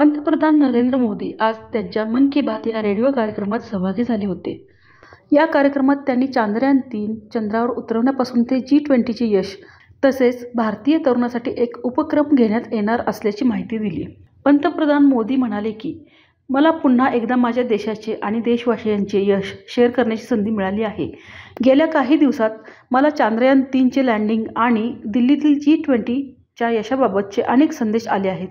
पंतप्रधान नरेंद्र मोदी आज त्यांच्या मन की बात या रेडिओ कार्यक्रमात सहभागी झाले होते. या कार्यक्रमात त्यांनी चांद्रयान-3 चंद्रावर उतरवण्यापासून ते G20चे यश तसेच भारतीय तरुणांसाठी एक उपक्रम घेण्यात येणार असल्याची माहिती दिली. पंतप्रधान मोदी म्हणाले की, मला पुन्हा एकदा माझ्या देशाचे आणि देशवासियांचे यश शेअर करण्याची संधी मिळाली आहे. गेल्या काही दिवसात मला चांद्रयान-3चे लँडिंग आणि दिल्लीतील G20च्या यशाबाबतचे अनेक संदेश आले आहेत.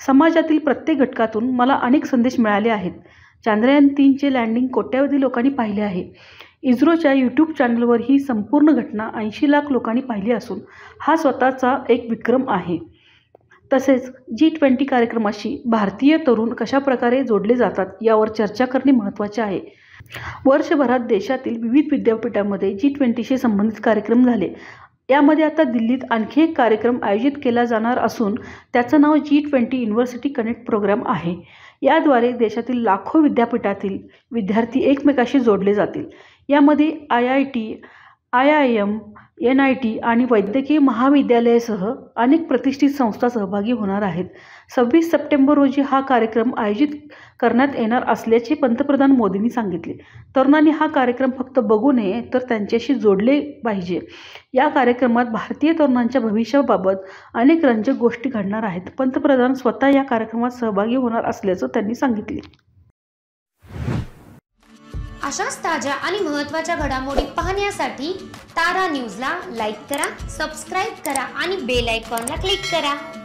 समाजातील प्रत्येक घटकातून मला अनेक संदेश मिळाले आहेत. चांद्रयान-3चे लँडिंग कोट्यावधी लोकांनी पाहिले आहे. इस्रोच्या यूट्यूब चॅनलवर ही संपूर्ण घटना 80 लाख लोकांनी पाहिली असून हा स्वतःचा एक विक्रम आहे. तसेच G20 कार्यक्रमाशी भारतीय तरुण कशाप्रकारे जोडले जातात यावर चर्चा करणे महत्त्वाचे आहे. वर्षभरात देशातील विविध विद्यापीठांमध्ये G20शी संबंधित कार्यक्रम झाले. यामध्ये आता दिल्लीत आणखी एक कार्यक्रम आयोजित केला जाणार असून त्याचं नाव G20 युनिव्हर्सिटी कनेक्ट प्रोग्राम आहे. याद्वारे देशातील लाखो विद्यापीठातील विद्यार्थी एकमेकांशी जोडले जातील. यामध्ये IIT, IIM, NIT आणि वैद्यकीय महाविद्यालयासह अनेक प्रतिष्ठित संस्था सहभागी होणार आहेत. 26 सप्टेंबर रोजी हा कार्यक्रम आयोजित करण्यात येणार असल्याचे पंतप्रधान मोदींनी सांगितले. तरुणांनी हा कार्यक्रम फक्त बघू नये तर त्यांच्याशी जोडले पाहिजे. या कार्यक्रमात भारतीय तरुणांच्या भविष्याबाबत अनेक रंजक गोष्टी घडणार आहेत. पंतप्रधान स्वतः या कार्यक्रमात सहभागी होणार असल्याचं त्यांनी सांगितले. अशाच ताज्या आणि महत्त्वाच्या घडामोडी पाहण्यासाठी तारा न्यूजला लाईक करा, सबस्क्राईब करा आणि बेल आयकॉनला क्लिक करा.